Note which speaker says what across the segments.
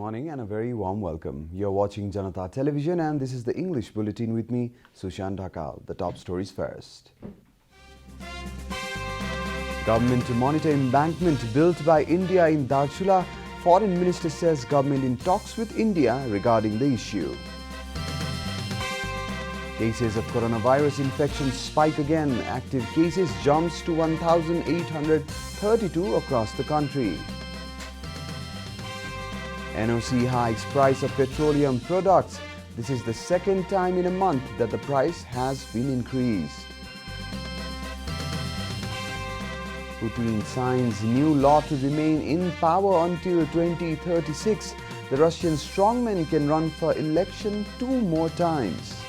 Speaker 1: morning and a very warm welcome. You're watching Janata Television and this is the English Bulletin with me, Sushant Dhakal. The top stories first. Government to monitor embankment built by India in Darchula. Foreign Minister says government in talks with India regarding the issue. Cases of coronavirus infection spike again. Active cases jumps to 1,832 across the country. NOC hikes price of petroleum products. This is the second time in a month that the price has been increased. Putin signs new law to remain in power until 2036. The Russian strongmen can run for election 2 more times.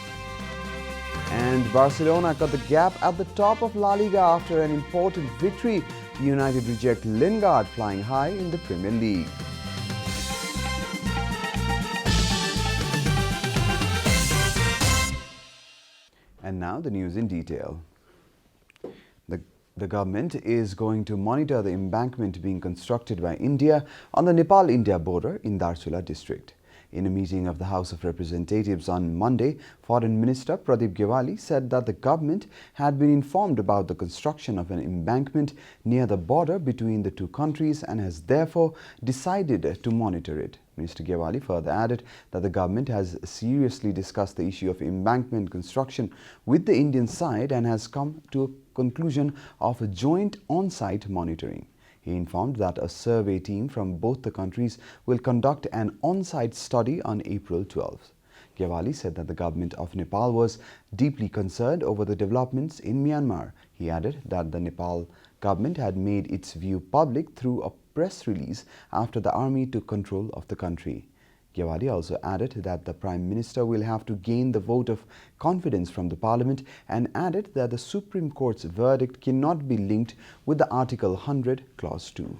Speaker 1: And Barcelona cut the gap at the top of La Liga after an important victory. United reject Lingard flying high in the Premier League. And now the news in detail. The government is going to monitor the embankment being constructed by India on the Nepal-India border in Darchula district. In a meeting of the House of Representatives on Monday, Foreign Minister Pradeep Gewali said that the government had been informed about the construction of an embankment near the border between the two countries and has therefore decided to monitor it. Minister Gewali further added that the government has seriously discussed the issue of embankment construction with the Indian side and has come to a conclusion of a joint on-site monitoring. He informed that a survey team from both the countries will conduct an on-site study on April 12th. Gewali said that the government of Nepal was deeply concerned over the developments in Myanmar. He added that the Nepal government had made its view public through a press release after the army took control of the country. Gewali also added that the Prime Minister will have to gain the vote of confidence from the Parliament and added that the Supreme Court's verdict cannot be linked with the Article 100, Clause 2.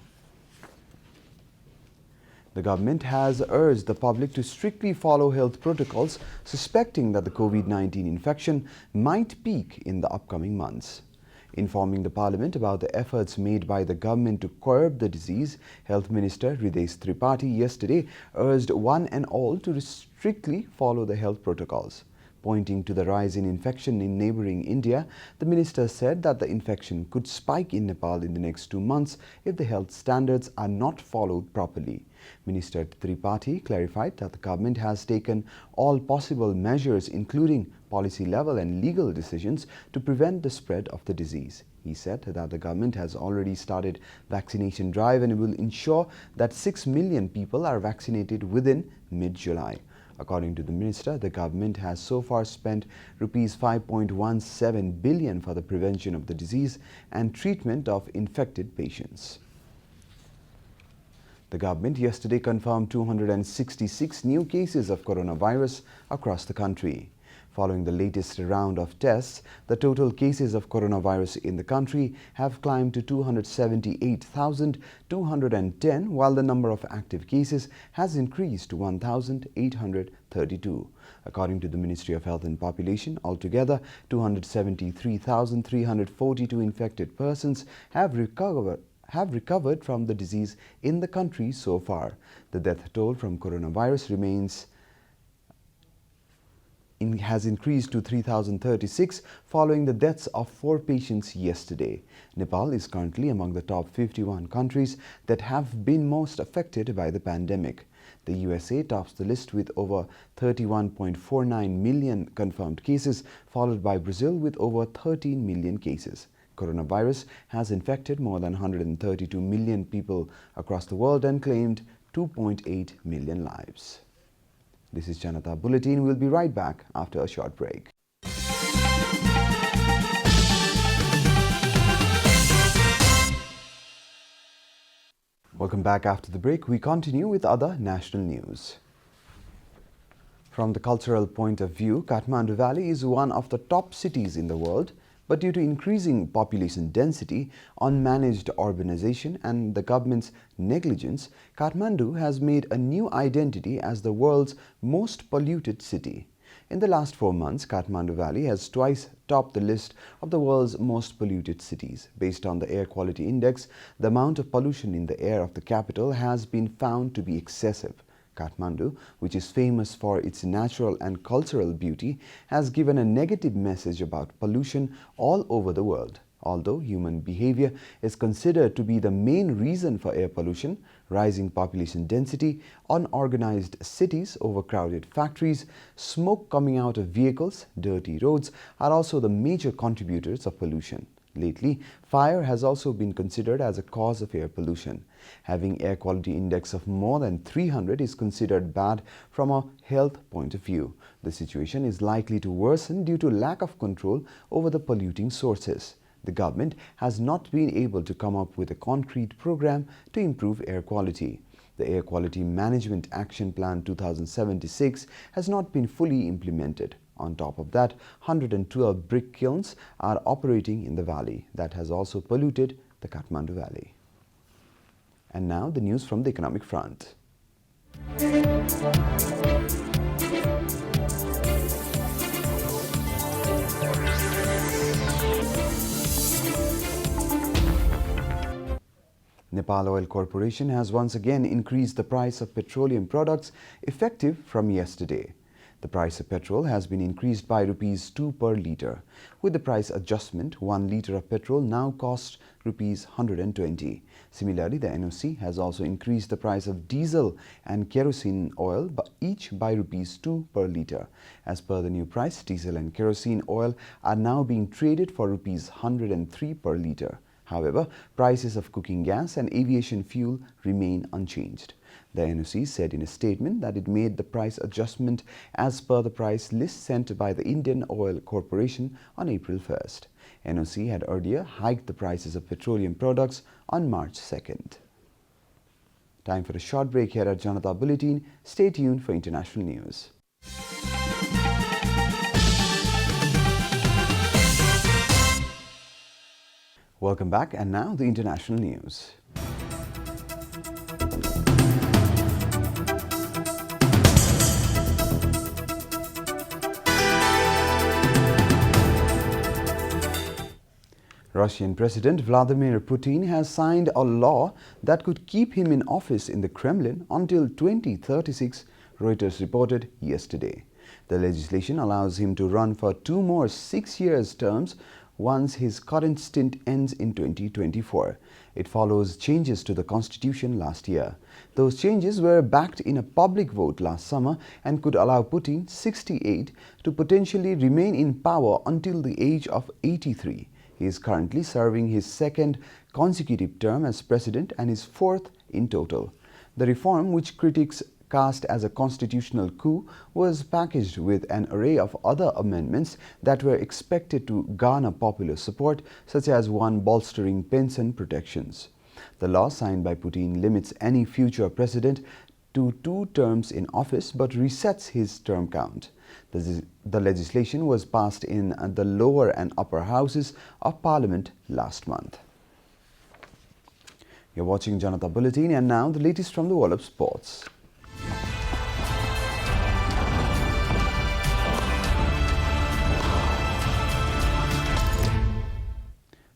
Speaker 1: The government has urged the public to strictly follow health protocols, suspecting that the COVID-19 infection might peak in the upcoming months. Informing the Parliament about the efforts made by the government to curb the disease, Health Minister Hridesh Tripathi yesterday urged one and all to strictly follow the health protocols. Pointing to the rise in infection in neighboring India, the minister said that the infection could spike in Nepal in the next 2 months if the health standards are not followed properly. Minister Tripathi clarified that the government has taken all possible measures, including policy level and legal decisions, to prevent the spread of the disease. He said that the government has already started vaccination drive and will ensure that 6 million people are vaccinated within mid-July. According to the minister, the government has so far spent rupees 5.17 billion for the prevention of the disease and treatment of infected patients. The government yesterday confirmed 266 new cases of coronavirus across the country. Following the latest round of tests, the total cases of coronavirus in the country have climbed to 278,210, while the number of active cases has increased to 1,832. According to the Ministry of Health and Population, altogether 273,342 infected persons have recovered from the disease in the country so far. The death toll from coronavirus has increased to 3,036 following the deaths of 4 patients yesterday. Nepal is currently among the top 51 countries that have been most affected by the pandemic. The USA tops the list with over 31.49 million confirmed cases, followed by Brazil with over 13 million cases. Coronavirus has infected more than 132 million people across the world and claimed 2.8 million lives. This is Janata Bulletin. We'll be right back after a short break. Welcome back after the break. We continue with other national news. From the cultural point of view, Kathmandu Valley is one of the top cities in the world. But due to increasing population density, unmanaged urbanization and the government's negligence, Kathmandu has made a new identity as the world's most polluted city. In the last 4 months, Kathmandu Valley has twice topped the list of the world's most polluted cities. Based on the Air Quality Index, the amount of pollution in the air of the capital has been found to be excessive. Kathmandu, which is famous for its natural and cultural beauty, has given a negative message about pollution all over the world. Although human behavior is considered to be the main reason for air pollution, rising population density, unorganized cities, overcrowded factories, smoke coming out of vehicles, dirty roads are also the major contributors of pollution. Lately, fire has also been considered as a cause of air pollution. Having air quality index of more than 300 is considered bad from a health point of view. The situation is likely to worsen due to lack of control over the polluting sources. The government has not been able to come up with a concrete program to improve air quality. The Air Quality Management Action Plan 2076 has not been fully implemented. On top of that, 112 brick kilns are operating in the valley. That has also polluted the Kathmandu Valley. And now the news from the economic front. Nepal Oil Corporation has once again increased the price of petroleum products effective from yesterday. The price of petrol has been increased by rupees 2 per litre. With the price adjustment, 1 litre of petrol now costs rupees 120. Similarly, the NOC has also increased the price of diesel and kerosene oil each by rupees 2 per litre. As per the new price, diesel and kerosene oil are now being traded for rupees 103 per litre. However, prices of cooking gas and aviation fuel remain unchanged. The NOC said in a statement that it made the price adjustment as per the price list sent by the Indian Oil Corporation on April 1st. NOC had earlier hiked the prices of petroleum products on March 2nd. Time for a short break here at Janata Bulletin. Stay tuned for international news. Welcome back, and now the international news. Russian President Vladimir Putin has signed a law that could keep him in office in the Kremlin until 2036, Reuters reported yesterday. The legislation allows him to run for 2 more 6-year terms once his current stint ends in 2024. It follows changes to the constitution last year. Those changes were backed in a public vote last summer and could allow Putin, 68, to potentially remain in power until the age of 83. He is currently serving his 2nd consecutive term as president and his 4th in total. The reform, which critics cast as a constitutional coup, was packaged with an array of other amendments that were expected to garner popular support, such as one bolstering pension protections. The law signed by Putin limits any future president to 2 terms in office but resets his term count. The legislation was passed in the lower and upper houses of parliament last month. You're watching Janata Bulletin, and now the latest from the world of sports.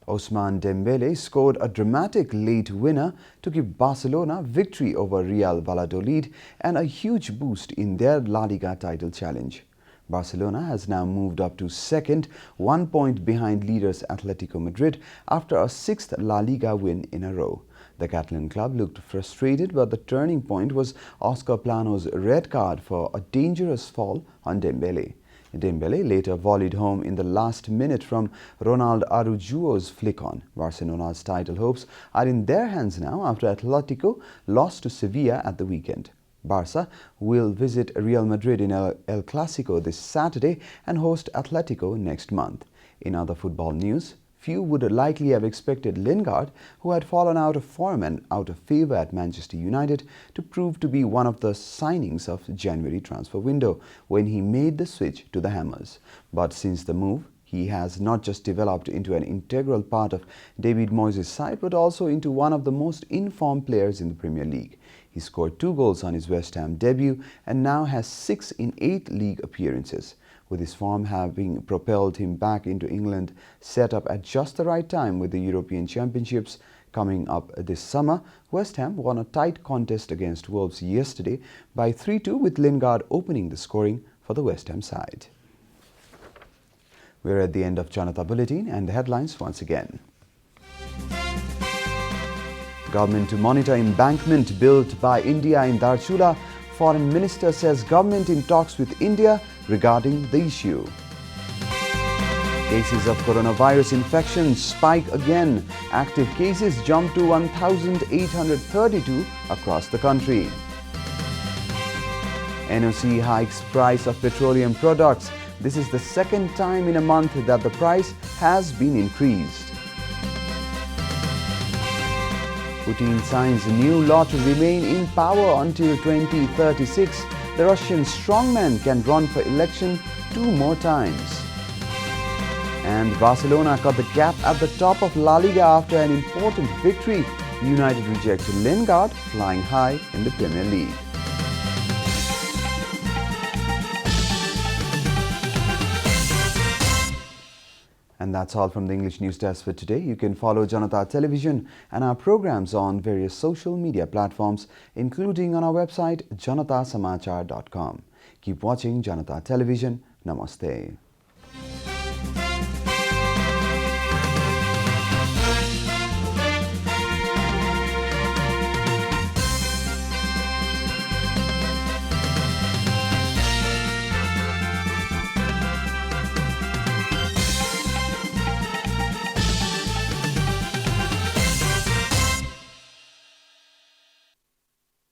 Speaker 1: Ousmane Dembele scored a dramatic late winner to give Barcelona victory over Real Valladolid and a huge boost in their La Liga title challenge. Barcelona has now moved up to 2nd, 1 point behind leaders Atletico Madrid after a 6th La Liga win in a row. The Catalan club looked frustrated, but the turning point was Oscar Plano's red card for a dangerous fall on Dembele. Dembele later volleyed home in the last minute from Ronald Araujo's flick-on. Barcelona's title hopes are in their hands now after Atletico lost to Sevilla at the weekend. Barca will visit Real Madrid in El Clasico this Saturday and host Atletico next month. In other football news, few would likely have expected Lingard, who had fallen out of form and out of favour at Manchester United, to prove to be one of the signings of January transfer window when he made the switch to the Hammers. But since the move, he has not just developed into an integral part of David Moyes' side, but also into one of the most informed players in the Premier League. He scored 2 goals on his West Ham debut and now has 6 in 8 league appearances. With his form having propelled him back into England, set up at just the right time with the European Championships coming up this summer. West Ham won a tight contest against Wolves yesterday by 3-2, with Lingard opening the scoring for the West Ham side. We're at the end of Janata Bulletin, and the headlines once again. Government to monitor embankment built by India in Dharchula. Foreign Minister says government in talks with India regarding the issue. Cases of coronavirus infection spike again. Active cases jump to 1,832 across the country. NOC hikes price of petroleum products. This is the second time in a month that the price has been increased. Putin signs a new law to remain in power until 2036. The Russian strongman can run for election 2 more times. And Barcelona cut the gap at the top of La Liga after an important victory. United reject Lingard, flying high in the Premier League. And that's all from the English News Desk for today. You can follow Janata Television and our programs on various social media platforms, including on our website janatasamachar.com. Keep watching Janata Television. Namaste.